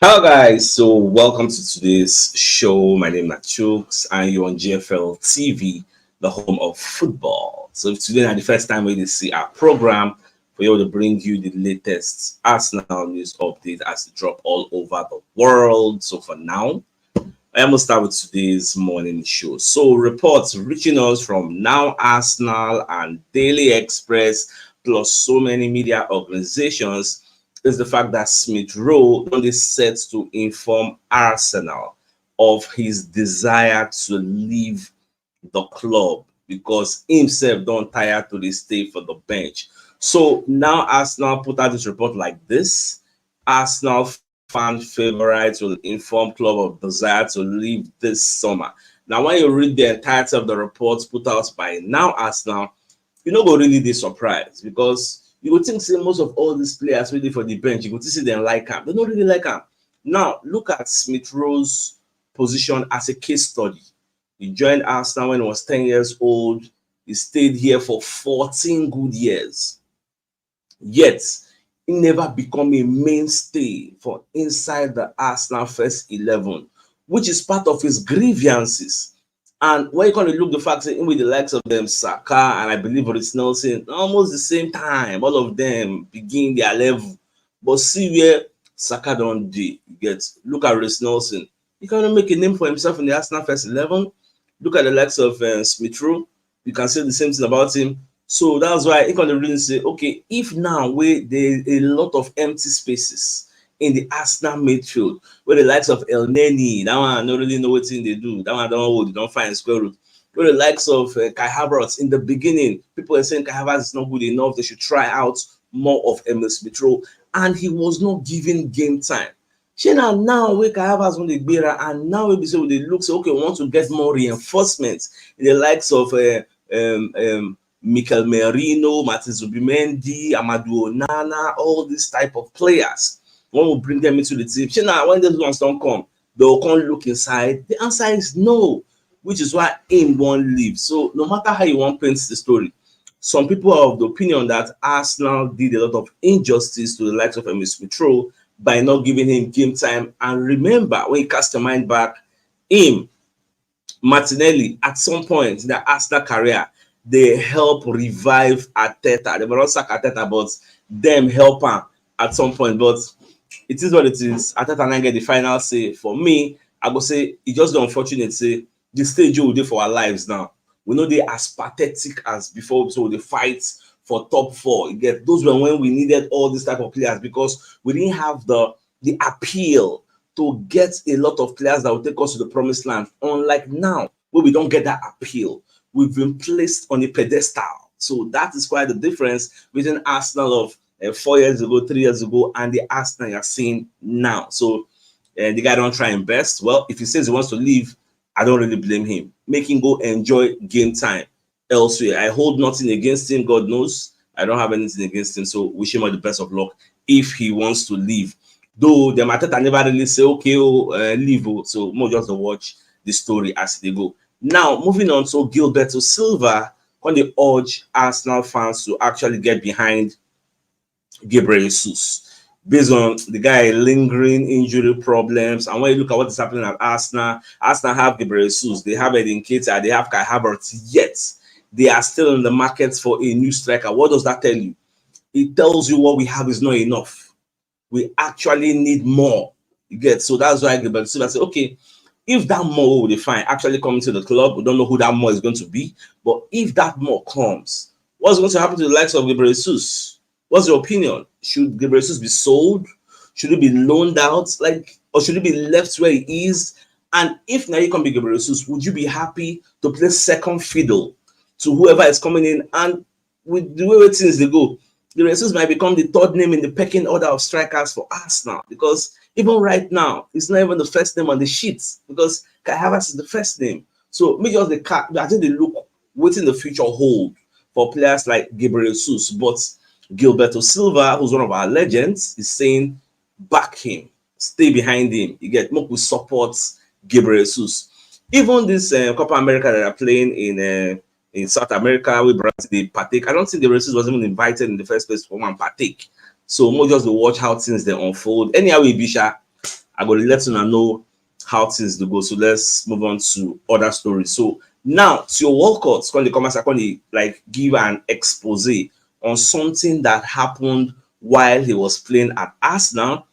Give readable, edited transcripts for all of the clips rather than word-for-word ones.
Hello guys, so welcome to today's show. My name is CHUKS and you're on GFL TV, the home of football. So if today is the first time we see our program, we're able to bring you the latest Arsenal news update as they drop all over the world. So for now, I am going to start with today's morning show. So reports reaching us from Now Arsenal and Daily Express, plus so many media organizations, is the fact that Smith Rowe is set to inform Arsenal of his desire to leave the club because himself don't tire to the stay for the bench. So now Arsenal put out this report like this. Arsenal fan favorites will inform club of desire to leave this summer. Now, when you read the entirety of the reports put out by Now Arsenal, you know go really be surprised because you would think say most of all these players ready for the bench, you would see them like him. They don't really like him. Now, look at Smith Rowe's position as a case study. He joined Arsenal when he was 10 years old. He stayed here for 14 good years. Yet, he never become a mainstay for inside the Arsenal first 11, which is part of his grievances. And when you kind of look the facts in with the likes of them, Saka and I believe Boris Nelson, almost the same time, all of them begin their level. But see where Saka don't do. You get look at Boris Nelson. He can make a name for himself in the Arsenal first 11. Look at the likes of Smith Rowe. You can say the same thing about him. So that's why he can really say, okay, if now where there's a lot of empty spaces in the Arsenal midfield, where the likes of El Neni, that one I don't really know what thing they do. That one I don't know, they don't find square root. Where the likes of Kai Havertz in the beginning, people are saying Kai Havertz is not good enough. They should try out more of Emil Smith Rowe, and he was not given game time. Now we Kai Havertz on the bearer, and now we say they look say okay, we want to get more reinforcements in the likes of Mikel Merino, Martin Zubimendi, Amadou Onana, all these type of players. One will bring them into the team. Now, when those ones don't come, they'll come look inside. The answer is no, which is why aim won't leave. So no matter how you want to paint the story, some people are of the opinion that Arsenal did a lot of injustice to the likes of Emil Smith Rowe by not giving him game time. And remember, when you cast your mind back, him, Martinelli, at some point in the Arsenal career, they help revive Arteta. They were not sack Arteta, but them help him at some point. But it is what it is. Arteta and I get the final say. For me, I go say it's just the unfortunate say the stage we do for our lives now. We know they as pathetic as before, so the fights for top four. You get those were when we needed all these type of players because we didn't have the appeal to get a lot of players that will take us to the promised land. Unlike now, where we don't get that appeal. We've been placed on a pedestal. So that is quite the difference between Arsenal of 4 years ago, 3 years ago, and the Arsenal you're seeing now. So the guy don't try and best. Well, if he says he wants to leave, I don't really blame him. Make him go enjoy game time elsewhere. I hold nothing against him, God knows. I don't have anything against him. So wish him all the best of luck if he wants to leave. Though the Arteta never really say, okay, leave. So more just to watch the story as they go. Now, moving on to Gilberto Silva, when they urge Arsenal fans to actually get behind Gabriel Jesus, based on the guy lingering injury problems. And when you look at what is happening at Arsenal, Arsenal have Gabriel Jesus, they have Edin Keita, they have Kai Havertz, yet they are still in the market for a new striker. What does that tell you? It tells you what we have is not enough. We actually need more. You get so that's why Gilberto Silva said, okay. If that more will define actually coming to the club, we don't know who that more is going to be. But if that more comes, what's going to happen to the likes of Gabriel Jesus? What's your opinion? Should Gabriel Jesus be sold? Should he be loaned out? Or should he be left where he is? And if now you can be Gabriel Jesus, would you be happy to play second fiddle to whoever is coming in? And with the way things they go, Gabriel Jesus might become the third name in the pecking order of strikers for Arsenal because even right now, it's not even the first name on the sheet because Kai Havertz is the first name. So maybe just I think they look what in the future hold for players like Gabriel Jesus. But Gilberto Silva, who's one of our legends, is saying back him, stay behind him. You get more support Gabriel Jesus. Even this Copa America that are playing in South America with Brazil, they partake. I don't think Gabriel Jesus was even invited in the first place for one partake. So more just to watch how things they unfold. Anyhow, Bisha, I go let you know how things do go. So let's move on to other stories. So now to your Walcott, when the comments are going to like give an expose on something that happened while he was playing at Arsenal.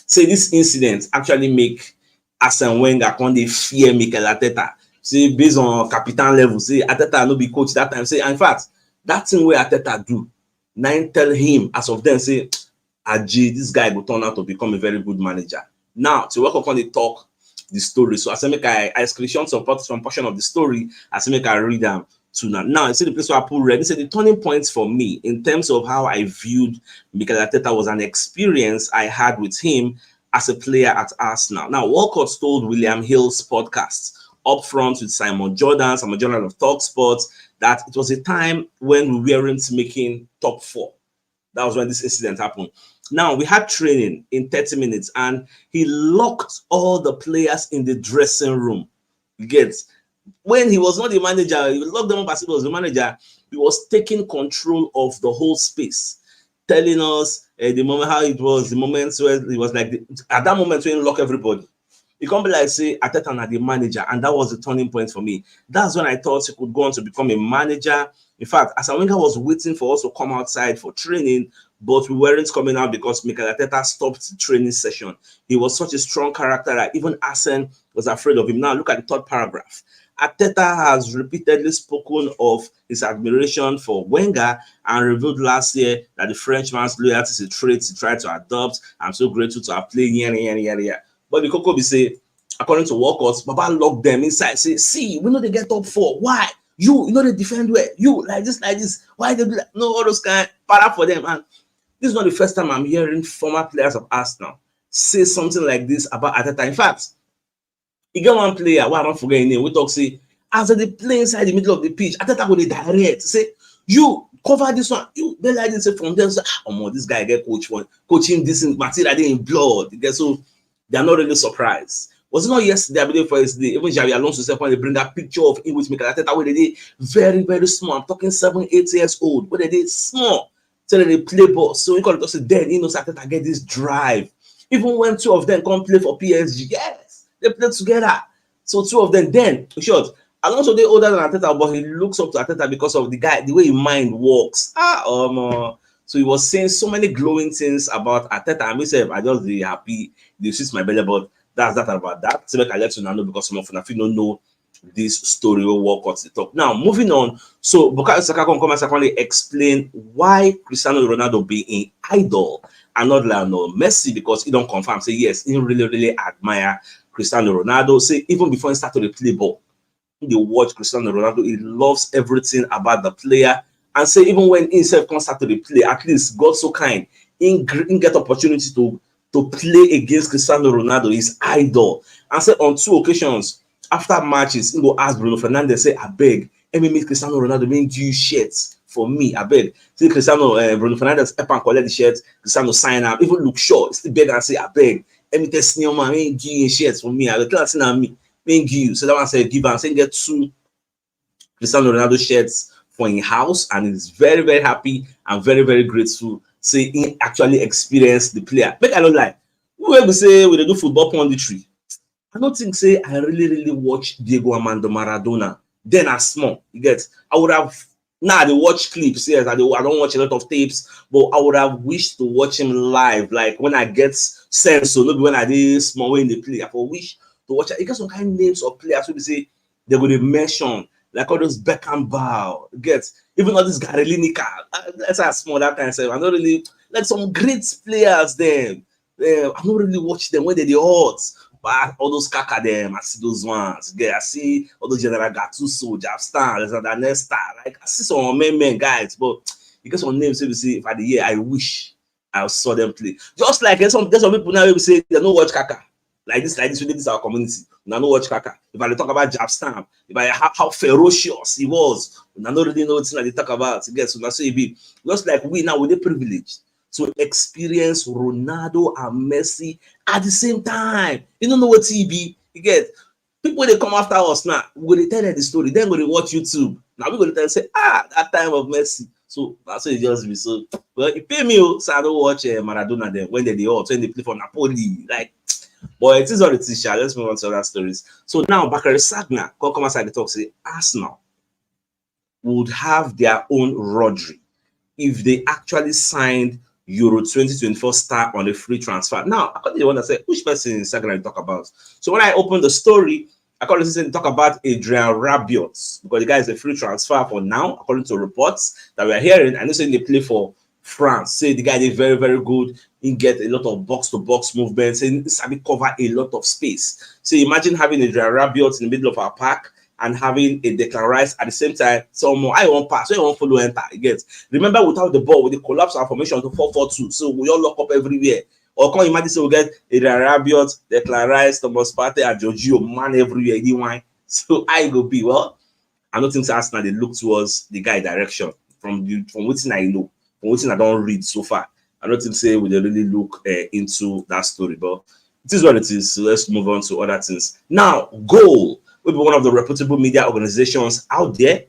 Say this incident actually make Arsene Wenger come dey fear Mikel Arteta. Say based on Capitan level, say Arteta no be coach that time. Say in fact that thing wey Arteta do, now tell him as of then say, Aji, this guy will turn out to become a very good manager. Now to work upon the talk the story. So I say make I screenshot some portion of the story. I say make I read them to now. Now I see the place where I put red. They say the turning points for me in terms of how I viewed Mikel Arteta was an experience I had with him as a player at Arsenal. Now Walcott told William Hill's podcast up front with Simon Jordan of TalkSport, that it was a time when we weren't making top 4. That was when this incident happened. Now, we had training in 30 minutes and he locked all the players in the dressing room. You get, when he was not the manager, he locked them up as he was the manager. He was taking control of the whole space, telling us the moment how it was, the moments where he was like, at that moment when he locked everybody. It can't be like, say, Arteta na the manager, and that was the turning point for me. That's when I thought he could go on to become a manager. In fact, Arsene Wenger was waiting for us to come outside for training, but we weren't coming out because Mikel Arteta stopped the training session. He was such a strong character that even Arsene was afraid of him. Now, look at the third paragraph. Arteta has repeatedly spoken of his admiration for Wenger and revealed last year that the Frenchman's loyalty is a trait he tried to adopt. I'm so grateful to have played here. But the Coco be say, according to Walcott, Baba locked them inside. Say, see, we know they get top 4. Why? You know they defend well. You like this. Why they do that? No, all those kind para for them. And this is not the first time I'm hearing former players of Arsenal say something like this about Arteta. In fact, you get one player, why I don't forget his name. We talk say, as they play inside the middle of the pitch, Arteta go dey direct. Say, you cover this one. You they like this from them. Say, this guy get coaching this in material in blood. So they are not really surprised. Was it not yesterday, I believe for yesterday, even Xabi Alonso said when they bring that picture of him with Mikel Arteta, where they did very, very small. I'm talking 7, 8 years old, where they did small. So they play ball. So you call it say, then you know Arteta get this drive. Even when 2 of them come play for PSG, yes, they play together. So 2 of them, then, in short, Alonso they older than Arteta, but he looks up to Arteta because of the guy, the way his mind works. So he was saying so many glowing things about Arteta. And myself, I just be happy. They switch my belly, but that's that about that. So I let you know because some of you don't know this story will Walcott the talk. Now, moving on. So Bukayo Saka come and secondly explain why Cristiano Ronaldo being an idol and not Lionel Messi, because he don't confirm. Say yes, he really, really admire Cristiano Ronaldo. Say even before he started to play ball, he watch Cristiano Ronaldo. He loves everything about the player. And say even when he himself comes start to play, at least God so kind, he get opportunity to play against Cristiano Ronaldo, his idol. And say on 2 occasions after matches, he go ask Bruno Fernandes, say, I beg, let me meet Cristiano Ronaldo, make you shirts for me. I beg. See Cristiano, Bruno Fernandes help and collect the shirts, Cristiano sign up, even look short, still beg and say, I beg, let me test you, man, make you shirts for me. I will tell me, make you. So that one say give and say get 2 Cristiano Ronaldo shirts for in house, and he's very, very happy and very, very grateful. Say he actually experienced the player. Make I don't lie. We will say we do football punditry. I don't think say I really watch Diego Armando Maradona. Then I small. You get. I would have now they watch clips. Yes, I don't watch a lot of tapes, but I would have wished to watch him live. Like when I get sense, so maybe when I did small way in the play, I would wish to watch it. You got some kind of names of players who we say they're going to mention. Like all those Beckenbauer, get even all this Gary Lineker. Let's say small that kind of stuff. I'm not really like some great players. Then I'm not really watching them when they're the odds. But all those Kaka them, I see those ones. Get I see all those General Gattuso, Javstan, Alexander Nesta. Like I see some men guys, but you get some names. So you see, if I the year, I wish I saw them play. Just like there's some people now will say they don't watch Kaka. Like this, we did this our community. Now no watch Kaka. If I talk about Javstan, if I how ferocious he was, I don't really know what they talk about. Yes, so that's it be. Just like we now with the privilege to experience Ronaldo and Messi at the same time. You don't know what TB. You get people they come after us now. We're gonna tell them the story. Then we're gonna watch YouTube. Now we're gonna tell them say, that time of Messi. So that's what it just be. So well, you pay me, so I don't watch Maradona then when they play for Napoli. Like But it is what it is. Let's move on to other stories. So now Bakary Sagna come outside the talk say Arsenal would have their own Rodri if they actually signed Euro 2024 star on a free transfer. Now, according to the one that said, which person in Instagram you talk about? So when I opened the story, according to talk about Adrian Rabiot, because the guy is a free transfer for now, according to reports that we're hearing. I know saying they play for France. Say the guy is very, very good. He get a lot of box-to-box movements and Sabi cover a lot of space. So imagine having Adrian Rabiot in the middle of our pack and having a Declan Rice at the same time. So I won't pass, so I won't follow enter. Again, remember without the ball, with the collapse our formation to 4-4-2. So we all lock up everywhere. Or can you imagine so we get Adrian Rabiot, Declan Rice, Thomas Partey, and Giorgio man everywhere. He so I go be well. I don't think Arsenal they look towards the guy direction from what I know, from what I don't read so far. I don't think say we really look into that story, but it is what it is. So let's move on to other things. Now, Goal will be one of the reputable media organizations out there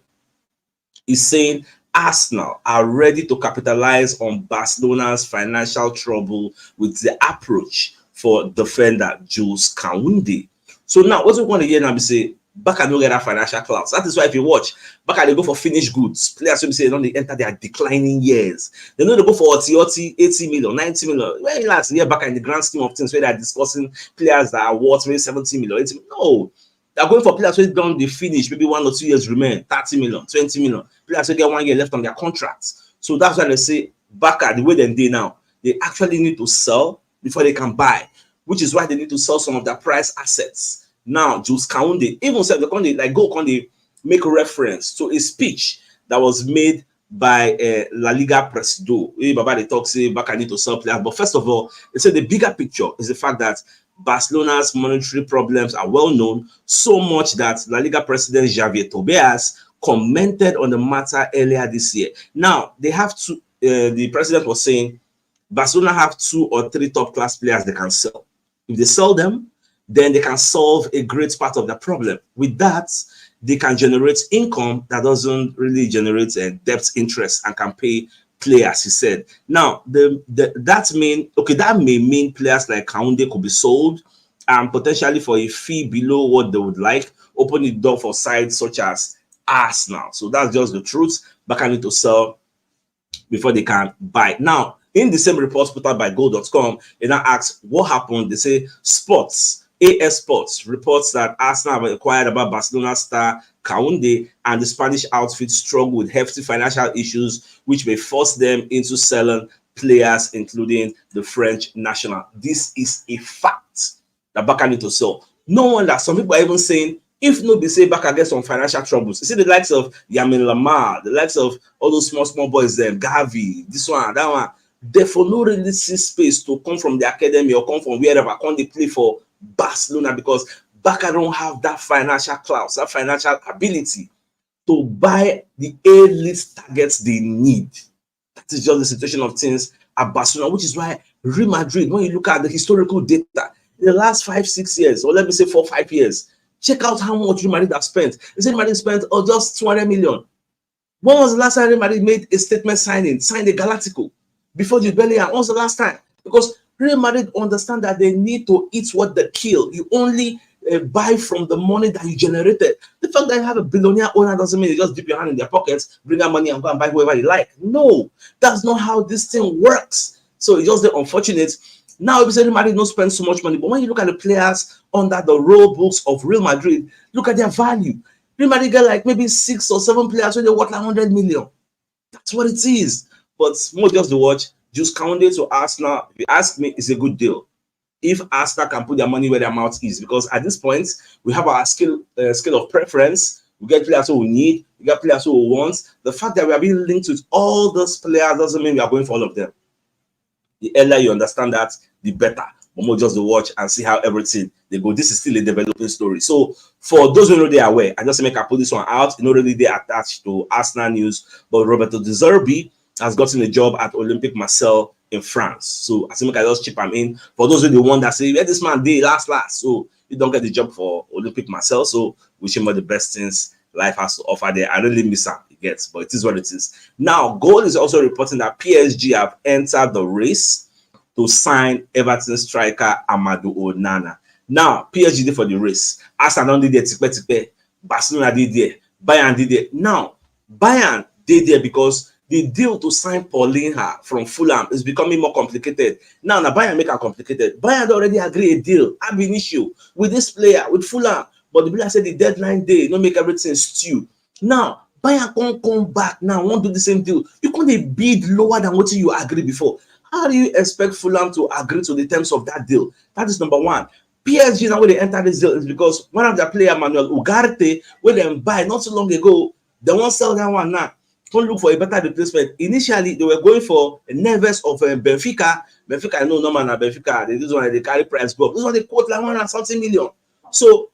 is saying Arsenal are ready to capitalize on Barcelona's financial trouble with the approach for defender Jules Kounde. So now, what we want to hear now is say, Baka no get that financial clout. That is why if you watch, Baka they go for finished goods. Players will say they enter their declining years. They know they go for 80 million, 90 million. When last year, Baka in the grand scheme of things where they're discussing players that are worth maybe 70 million, 80 million. No. They're going for players who don't they finish, maybe 1 or 2 years remain, 30 million, 20 million. Players who get 1 year left on their contracts. So that's why they say Baka, the way they do now, they actually need to sell before they can buy, which is why they need to sell some of their price assets. Now, Jules Kounde even said the Kounde, like Kounde make reference to a speech that was made by La Liga Presido. Baba they talk say Baka need to sell players, but first of all, they said the bigger picture is the fact that Barcelona's monetary problems are well known, so much that La Liga President Javier Tobias commented on the matter earlier this year. Now they have to. The president was saying Barcelona have 2 or 3 top class players they can sell. If they sell them, then they can solve a great part of the problem. With that, they can generate income that doesn't really generate debt interest and can pay players, he said. Now, that may mean players like Kounde could be sold and potentially for a fee below what they would like, opening the door for sides such as Arsenal. So that's just the truth. But I need to sell before they can buy. Now, in the same report put out by Goal.com, it now asks what happened. They say AS Sports reports that Arsenal have inquired about Barcelona star Kounde, and the Spanish outfit struggle with hefty financial issues, which may force them into selling players, including the French national. This is a fact that Barca need to sell. No wonder some people are even saying, if no, they say Barca gets some financial troubles. You see the likes of Yamin Lamar, the likes of all those small boys there, Gavi, this one, that one. Therefore, no really see space to come from the academy or come from wherever, come they play for Barcelona, because Barca don't have that financial clout, that financial ability to buy the A-list targets they need. That is just the situation of things at Barcelona, which is why Real Madrid, when you look at the historical data in the last 5-6 years, or let me say 4-5 years, check out how much Real Madrid have spent. They said Real Madrid spent just 200 million. When was the last time Real Madrid made a statement signed a Galactico before the Bellingham? When was the last time? Because Real Madrid understand that they need to eat what they kill. You only buy from the money that you generated. The fact that you have a billionaire owner doesn't mean you just dip your hand in their pockets, bring out money and go and buy whoever you like. No, that's not how this thing works. So it's just unfortunate. Now, if you say Real Madrid don't spend so much money, but when you look at the players under the rule books of Real Madrid, look at their value. Real Madrid get like maybe 6 or 7 players where they worth like 100 million. That's what it is. But more just to watch. Just Kounde to Arsenal, if you ask me, it's a good deal. If Arsenal can put their money where their mouth is, because at this point, we have our scale of preference. We get players who we need, we get players who we want. The fact that we are being linked with all those players doesn't mean we are going for all of them. The earlier you understand that, the better. But more just to watch and see how everything they go. This is still a developing story. So for those who know they are aware, I just make I put this one out. Not really they attached to Arsenal news, but Roberto De Zerbi has gotten a job at Olympique Marseille in France. So I think I just chip him in. For those who the one that say, where this man did last. So you don't get the job for Olympique Marseille. So wish him all the best things life has to offer there. I really miss him, he gets, but it is what it is. Now, Goal is also reporting that PSG have entered the race to sign Everton striker Amadou Onana. Now, PSG did for the race. Arsenal did there, Barcelona did there, Bayern did there. Now, Bayern did there because the deal to sign Paulinho from Fulham is becoming more complicated. Now, Bayern make it complicated. Bayern already agreed a deal ab initio with this player, with Fulham. But the player said the deadline day, don't make everything stew. Now, Bayern can't come back now, won't do the same deal. You can't bid lower than what you agreed before. How do you expect Fulham to agree to the terms of that deal? That is number one. PSG now when they enter this deal is because one of their player, Manuel Ugarte, when they buy not so long ago, they won't sell that one now. Don't look for a better replacement. Initially, they were going for a Neves of Benfica. Benfica, I know no man at Benfica. This one they carry price book. This one they quote like 100-something million. So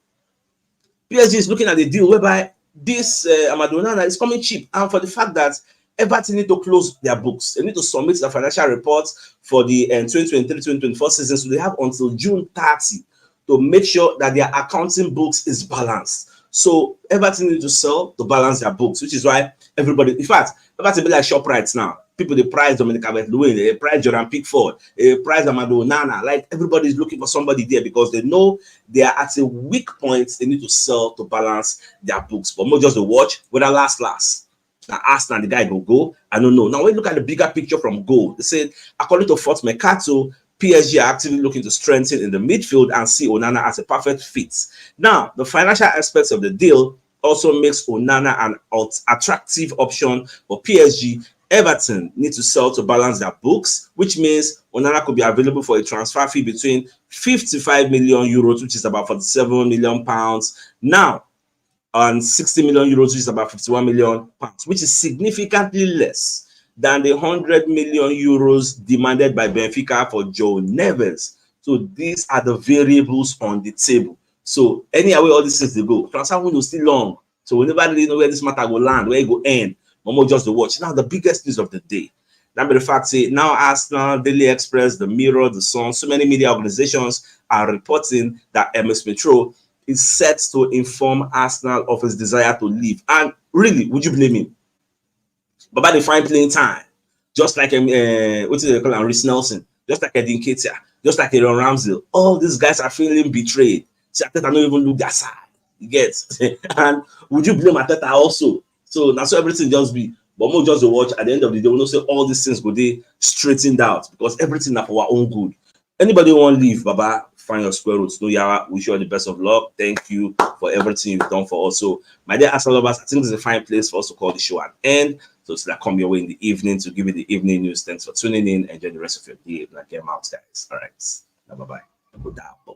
PSG is looking at the deal whereby this Amadou Onana is coming cheap, and for the fact that Everton need to close their books, they need to submit the financial reports for the 2023-2024 season, so they have until June 30 to make sure that their accounting books is balanced. So Everton need to sell to balance their books, which is why everybody, in fact, Everton be like ShopRite now. People they price Dominic Calvert-Lewin, they price Jordan Pickford, they price Amadou Onana. Like everybody is looking for somebody there because they know they are at a weak point. They need to sell to balance their books. But more just to watch whether last. Now Arsenal, the guy will go. I don't know. Now when you look at the bigger picture from goal, they said according to Fort Mercato, PSG are actively looking to strengthen in the midfield and see Onana as a perfect fit. Now, the financial aspects of the deal also makes Onana an attractive option for PSG. Everton need to sell to balance their books, which means Onana could be available for a transfer fee between 55 million euros, which is about 47 million pounds now, and 60 million euros, which is about 51 million pounds, which is significantly less than the 100 million euros demanded by Benfica for Joe Neves. So these are the variables on the table. So anyhow, all these things they go, transfer window still long. So we never really know where this matter will land, where it will end. Momo just to watch. Now the biggest news of the day. That be the fact say now Arsenal, Daily Express, the Mirror, the Sun, so many media organizations are reporting that MS Metro is set to inform Arsenal of his desire to leave. And really, would you blame him? But by the fine playing time, just like what is it called, Reece Nelson, just like Edin Ketia, just like Aaron Ramsdale, all these guys are feeling betrayed. See, Arteta don't even look their side. You get? And would you blame Arteta also? So now so everything just be, but more just to watch at the end of the day, we know say all these things go they straightened out because everything are for our own good. Anybody want to leave, Baba, find your square roots. No, yeah, wish you all the best of luck. Thank you for everything you've done for us. So, my dear Arsenal lovers, I think this is a fine place for us to call the show an end. So, I come your way in the evening to give you the evening news. Thanks for tuning in. Enjoy the rest of your day. Like, get out, guys. All right. Bye bye. Good day.